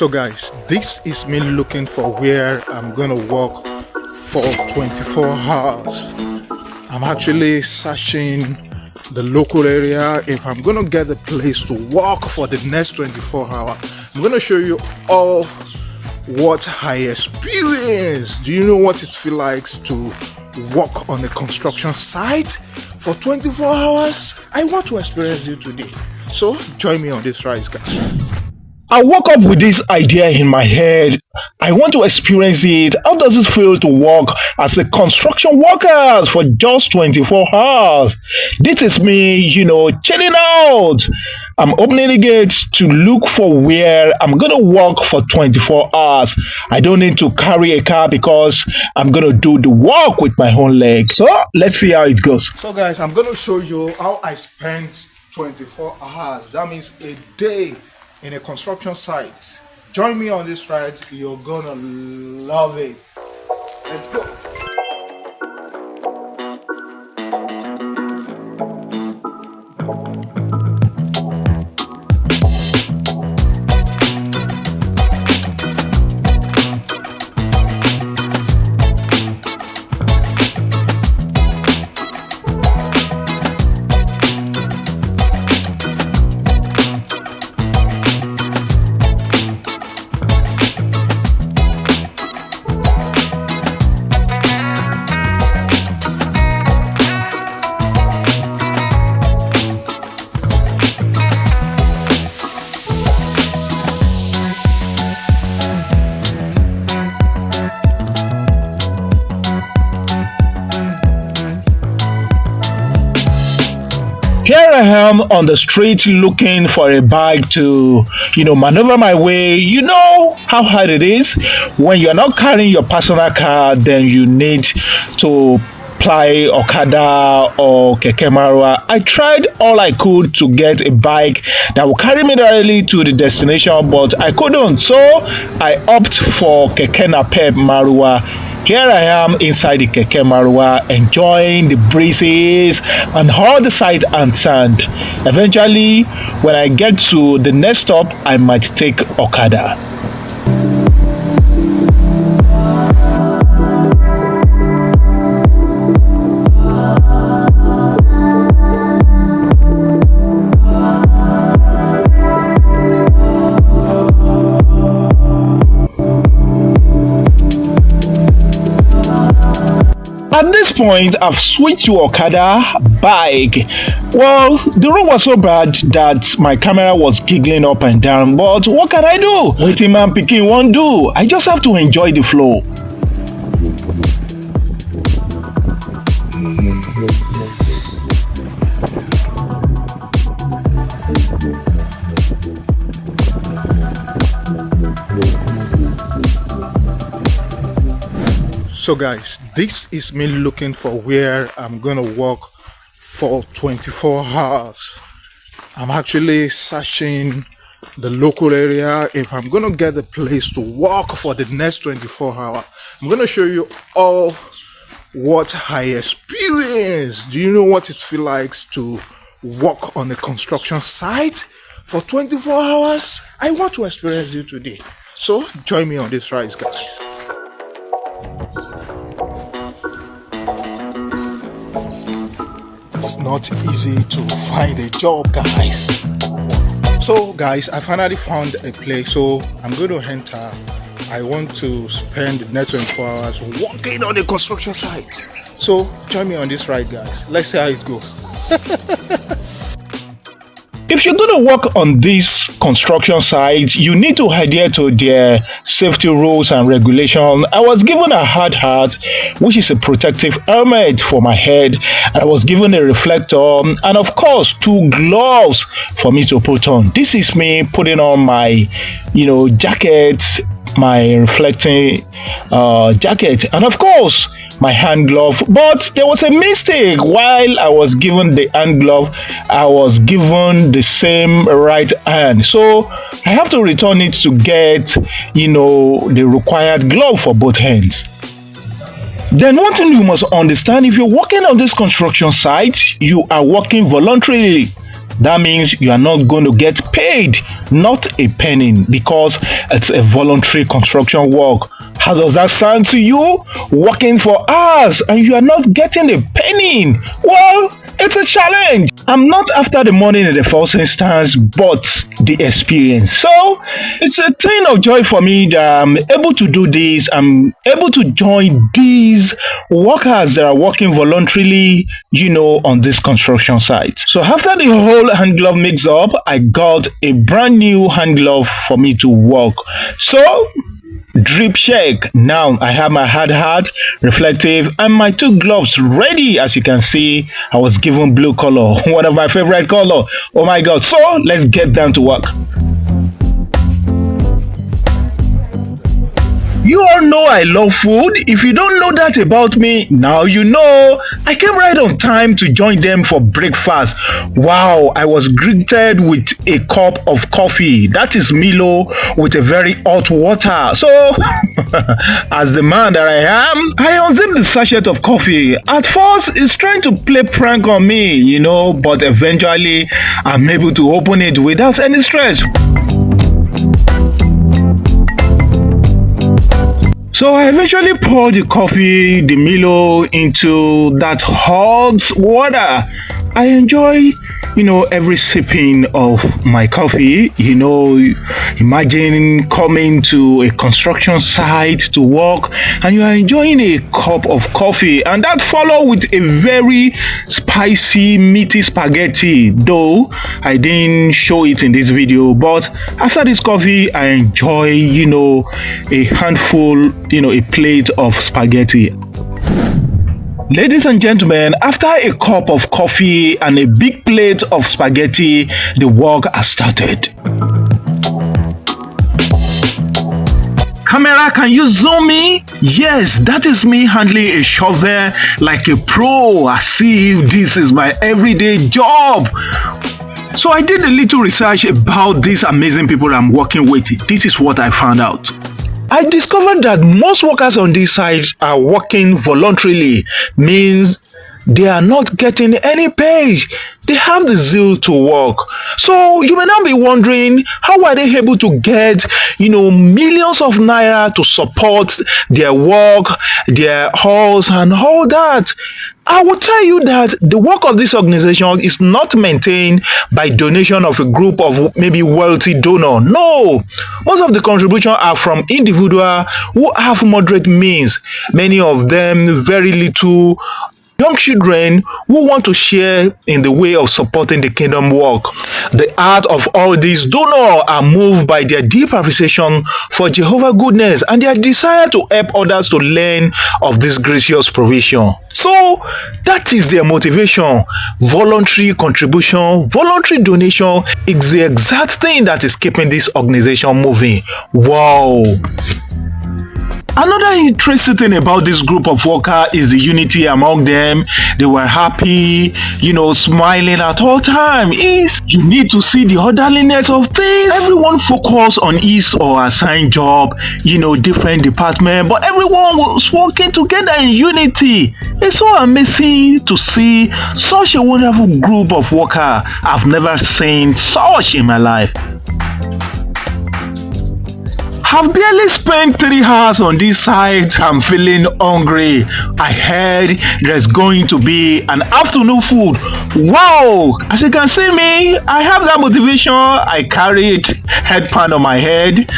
So guys, this is me looking for where I'm gonna work for 24 hours. I'm actually searching the local area if I'm gonna get the place to work for the next 24 hours. I'm gonna show you all what I experienced. Do you know what it feels like to work on a construction site for 24 hours? I want to experience it today. So join me on this ride, guys. I woke up with this idea in my head. I want to experience it. How does it feel to work as a construction worker for just 24 hours? This is me, chilling out. I'm opening the gates to look for where I'm going to work for 24 hours. I don't need to carry a car because I'm going to do the work with my own legs. So let's see how it goes. So guys, I'm going to show you how I spent 24 hours. That means a day in a construction site. Join me on this ride. You're gonna love it. Let's go. Here I am on the street looking for a bike to, maneuver my way. You know how hard it is when you're not carrying your personal car, then you need to ply Okada or Keke Marwa. I tried all I could to get a bike that will carry me directly to the destination, but I couldn't. So I opt for Keke Napep Marwa. Here I am inside the Keke Marwa, enjoying the breezes and all the sight and sound. Eventually, when I get to the next stop, I might take Okada. At this point, I've switched to Okada bike. Well, the road was so bad that my camera was giggling up and down, but what can I do? Waiting man picking won't do. I just have to enjoy the flow. So guys, this is me looking for where I'm gonna work for 24 hours. I'm actually searching the local area if I'm gonna get the place to work for the next 24 hours. I'm gonna show you all what I experienced. Do you know what it feels like to work on a construction site for 24 hours? I want to experience it today. So join me on this ride, guys. It's not easy to find a job, guys. So guys, I finally found a place, so I'm going to enter. I want to spend the next 24 hours working on a construction site. So join me on this ride, guys. Let's see how it goes. If you're going to work on this construction site, you need to adhere to their safety rules and regulations. I was given a hard hat, which is a protective helmet for my head. And I was given a reflector and, of course, 2 gloves for me to put on. This is me putting on my, jacket, my reflecting jacket, and, of course, my hand glove. But there was a mistake. While I was given the hand glove, I was given the same right hand, so I have to return it to get the required glove for both hands. Then one thing you must understand, if you're working on this construction site, you are working voluntarily. That means you are not going to get paid, not a penny, because it's a voluntary construction work. How does that sound to you? Working for hours and you are not getting a penny. Well, it's a challenge. I'm not after the money in the first instance, but the experience. So it's a thing of joy for me that I'm able to do this. I'm able to join these workers that are working voluntarily, on this construction site. So after the whole hand glove mix up, I got a brand new hand glove for me to work. So drip check. Now I have my hard hat, reflective, and my two gloves ready. As you can see, I was given blue color, one of my favorite color. Oh my god. So let's get down to work. You all know I love food. If you don't know that about me, now you know. I came right on time to join them for breakfast. Wow, I was greeted with a cup of coffee. That is Milo with a very hot water. So, as the man that I am, I unzipped the sachet of coffee. At first, it's trying to play prank on me, but eventually, I'm able to open it without any stress. So I eventually poured the coffee, the Milo, into that hot water. I enjoy, every sipping of my coffee. Imagine coming to a construction site to work and you are enjoying a cup of coffee, and that followed with a very spicy, meaty spaghetti. Though I didn't show it in this video, but after this coffee, I enjoy, a handful, a plate of spaghetti. Ladies and gentlemen, after a cup of coffee and a big plate of spaghetti, the work has started. Camera, can you zoom me? Yes, that is me handling a shovel like a pro, as if this is my everyday job. So I did a little research about these amazing people I'm working with. This is what I found out. I discovered that most workers on this site are working voluntarily, means they are not getting any pay. They have the zeal to work. So you may now be wondering, how are they able to get, millions of naira to support their work, their halls and all that? I will tell you that the work of this organization is not maintained by donation of a group of maybe wealthy donor. No, most of the contributions are from individuals who have moderate means. Many of them very little young children who want to share in the way of supporting the kingdom work. The heart of all these donors are moved by their deep appreciation for Jehovah's goodness and their desire to help others to learn of this gracious provision. So that is their motivation. Voluntary contribution, voluntary donation is the exact thing that is keeping this organization moving. Wow. Another interesting thing about this group of workers is the unity among them. They were happy, smiling at all times. You need to see the orderliness of things. Everyone focused on his or assigned job, different department, but everyone was working together in unity. It's so amazing to see such a wonderful group of workers. I've never seen such in my life. I've barely spent 3 hours on this site. I'm feeling hungry. I heard there's going to be an afternoon food. Wow! As you can see me, I have that motivation. I carried headband on my head.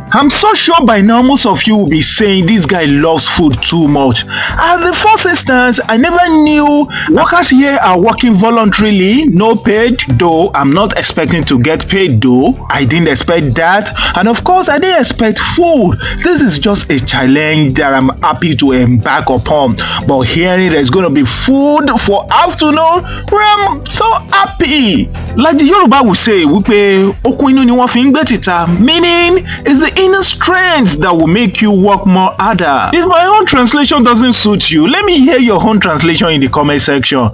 I'm so sure by now most of you will be saying this guy loves food too much. At the first instance, I never knew workers here are working voluntarily, no paid, though I'm not expecting to get paid though. I didn't expect that. And of course, I didn't expect food. This is just a challenge that I'm happy to embark upon. But hearing there's going to be food for afternoon, I'm so happy. Like the Yoruba will say, wípé okun inú ni wọ́n fi ń gbé títà, meaning it's the inner strength that will make you work more harder. If my own translation doesn't suit you, let me hear your own translation in the comment section.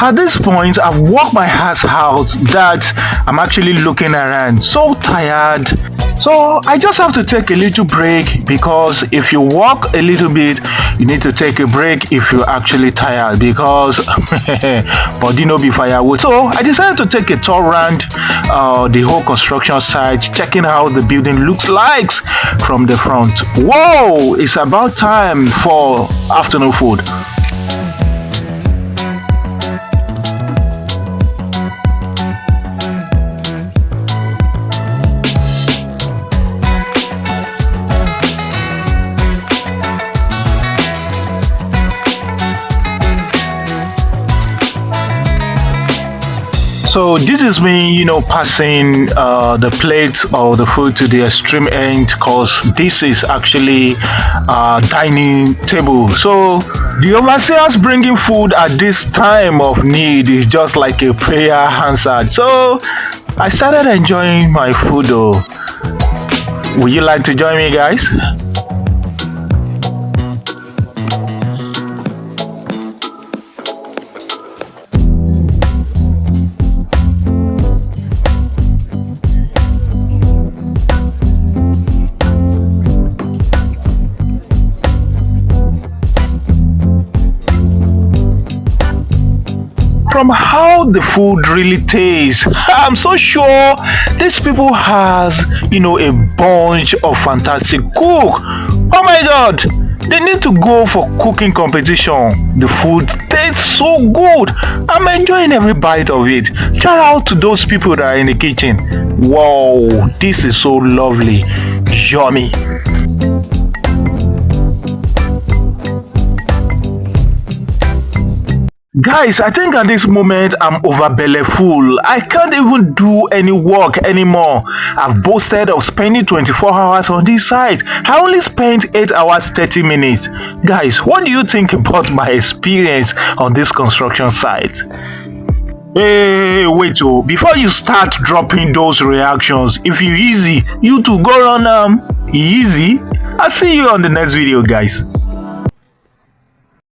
At this point, I've worked my ass out that I'm actually looking around, so tired. So I just have to take a little break, because if you walk a little bit, you need to take a break if you're actually tired, because body no be firewood. So I decided to take a tour around the whole construction site, checking how the building looks like from the front. Whoa, it's about time for afternoon food. So this is me, passing the plate or the food to the extreme end, because this is actually a dining table. So the overseers bringing food at this time of need is just like a prayer answered. So I started enjoying my food though. Would you like to join me, guys? From how the food really tastes, I'm so sure these people has, a bunch of fantastic cook. Oh my god, they need to go for cooking competition. The food tastes so good. I'm enjoying every bite of it. Shout out to those people that are in the kitchen. Wow, this is so lovely. Yummy. Guys, I think at this moment I'm over belly full. I can't even do any work anymore. I've boasted of spending 24 hours on this site. I only spent 8 hours 30 minutes. Guys, what do you think about my experience on this construction site? Hey, wait, before you start dropping those reactions, if you easy, you too go on easy. I'll see you on the next video, guys.